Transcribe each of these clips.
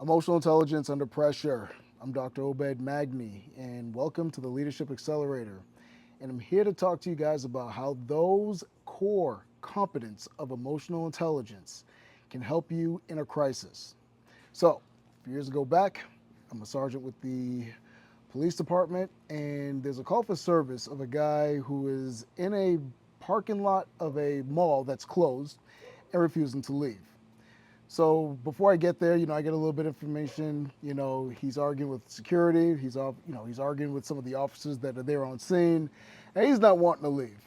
Emotional intelligence under pressure. I'm Dr. Obed Magni, and welcome to the Leadership Accelerator. And I'm here to talk to you guys about how those core competence of emotional intelligence can help you in a crisis. So, a few years ago back, I'm a sergeant with the police department, and there's a call for service of a guy who is in a parking lot of a mall that's closed and refusing to leave. So before I get there, I get a little bit of information. He's arguing with security. He's arguing with some of the officers that are there on scene, and he's not wanting to leave.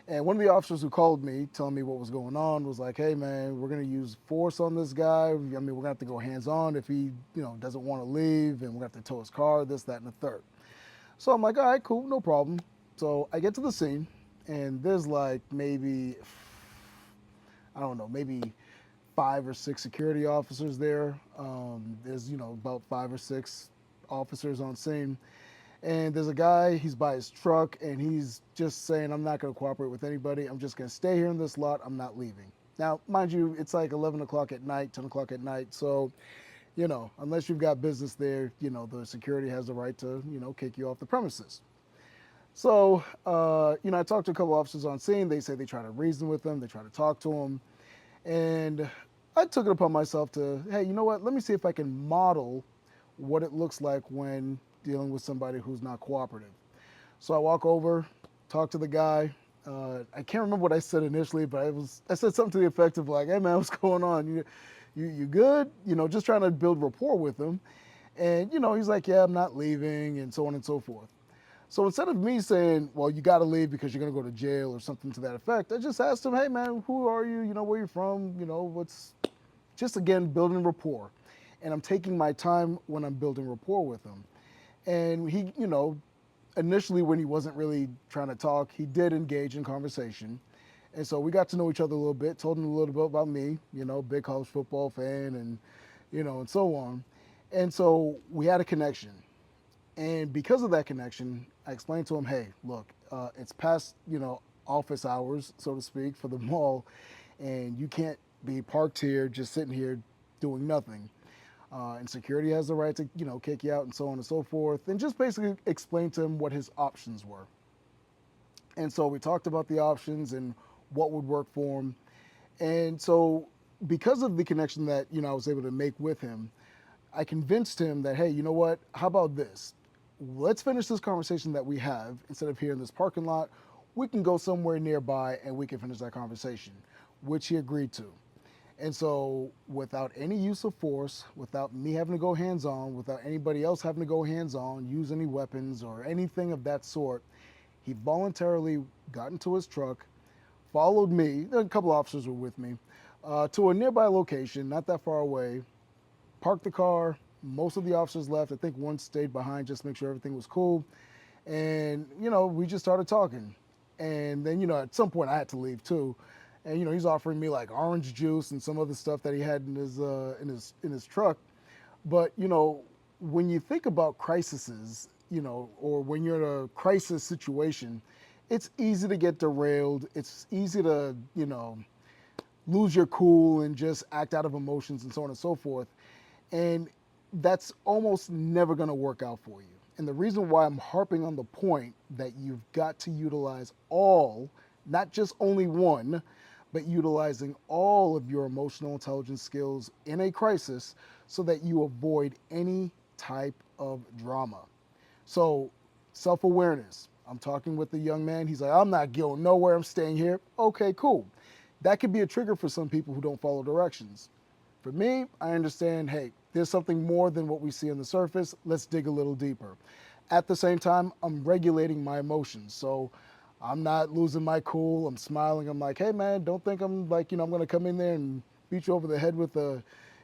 And one of the officers who called me, telling me what was going on, was like, "Hey, man, we're gonna use force on this guy. I mean, we're gonna have to go hands-on if he, doesn't want to leave, and we're gonna have to tow his car, this, that, and the third." So I'm like, "All right, cool, no problem." So I get to the scene, and there's like maybe, I don't know, maybe 5 or 6 security officers there. There's about 5 or 6 officers on scene, and there's a guy. He's by his truck, and he's just saying, "I'm not going to cooperate with anybody. I'm just going to stay here in this lot. I'm not leaving." Now, mind you, it's like 11 o'clock at night, 10 o'clock at night. So, unless you've got business there, the security has the right to, kick you off the premises. So, I talked to a couple officers on scene. They say they try to reason with him, they try to talk to him. And I took it upon myself to, hey, you know what? Let me see if I can model what it looks like when dealing with somebody who's not cooperative. So I walk over, talk to the guy. I can't remember what I said initially, but I said something to the effect of like, "Hey man, what's going on? You good?" Just trying to build rapport with him. And he's like, "Yeah, I'm not leaving," and so on and so forth. So instead of me saying, "Well, you got to leave because you're going to go to jail," or something to that effect, I just asked him, "Hey man, who are you? Where you from? What's," just again building rapport. And I'm taking my time when I'm building rapport with him. And he, initially when he wasn't really trying to talk, he did engage in conversation. And so we got to know each other a little bit, told him a little bit about me, big college football fan, and and so on. And so we had a connection. And because of that connection, I explained to him, "Hey, look, it's past, office hours, so to speak, for the mall, and you can't be parked here, just sitting here doing nothing. And security has the right to, kick you out and so on and so forth." And just basically explain to him what his options were. And so we talked about the options and what would work for him. And so because of the connection that, I was able to make with him, I convinced him that, hey, you know what? How about this? Let's finish this conversation that we have instead of here in this parking lot. We can go somewhere nearby and we can finish that conversation, which he agreed to. And so, without any use of force, without me having to go hands on, without anybody else having to go hands on, use any weapons or anything of that sort, he voluntarily got into his truck, followed me, a couple officers were with me, to a nearby location, not that far away, parked the car. Most of the officers left. I think one stayed behind just to make sure everything was cool. And, we just started talking. And then, at some point I had to leave too. And, he's offering me like orange juice and some other stuff that he had in his truck. But, when you think about crises, or when you're in a crisis situation, it's easy to get derailed. It's easy to, lose your cool and just act out of emotions and so on and so forth. And that's almost never going to work out for you. And the reason why I'm harping on the point that you've got to utilize all, not just only one, but utilizing all of your emotional intelligence skills in a crisis so that you avoid any type of drama. So, self awareness. I'm talking with the young man. He's like, "I'm not going nowhere. I'm staying here." Okay, cool. That could be a trigger for some people who don't follow directions. For me, I understand, hey, there's something more than what we see on the surface. Let's dig a little deeper. At the same time, I'm regulating my emotions. So I'm not losing my cool. I'm smiling. I'm like, "Hey man, don't think I'm like, I'm going to come in there and beat you over the head with a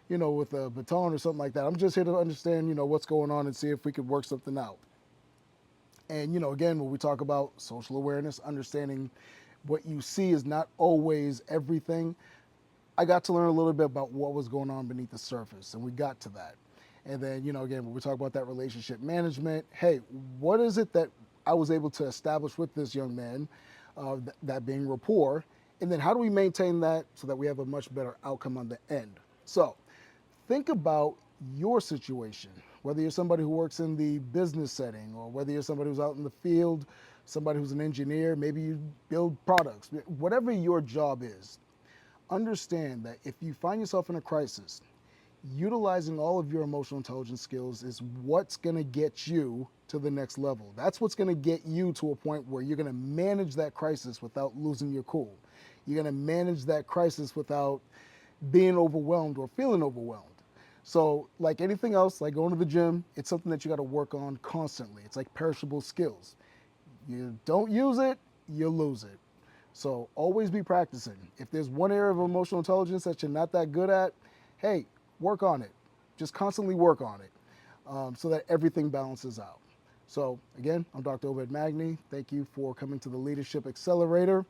baton or something like that. I'm just here to understand, what's going on and see if we could work something out." And, again, when we talk about social awareness, understanding what you see is not always everything, I got to learn a little bit about what was going on beneath the surface, and we got to that. And then, again, when we talk about that relationship management, hey, what is it that I was able to establish with this young man, that being rapport, and then how do we maintain that so that we have a much better outcome on the end? So think about your situation, whether you're somebody who works in the business setting or whether you're somebody who's out in the field, somebody who's an engineer, maybe you build products, whatever your job is, understand that if you find yourself in a crisis, utilizing all of your emotional intelligence skills is what's going to get you to the next level. That's what's going to get you to a point where you're going to manage that crisis without losing your cool. You're going to manage that crisis without being overwhelmed or feeling overwhelmed. So, like anything else, like going to the gym, it's something that you got to work on constantly. It's like perishable skills. You don't use it, you lose it. So, always be practicing. If there's one area of emotional intelligence that you're not that good at, hey, work on it. Just constantly work on it so that everything balances out. So, again, I'm Dr. Obed Magni. Thank you for coming to the Leadership Accelerator.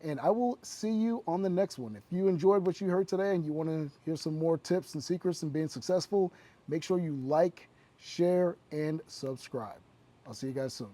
And I will see you on the next one. If you enjoyed what you heard today and you want to hear some more tips and secrets in being successful, make sure you like, share, and subscribe. I'll see you guys soon.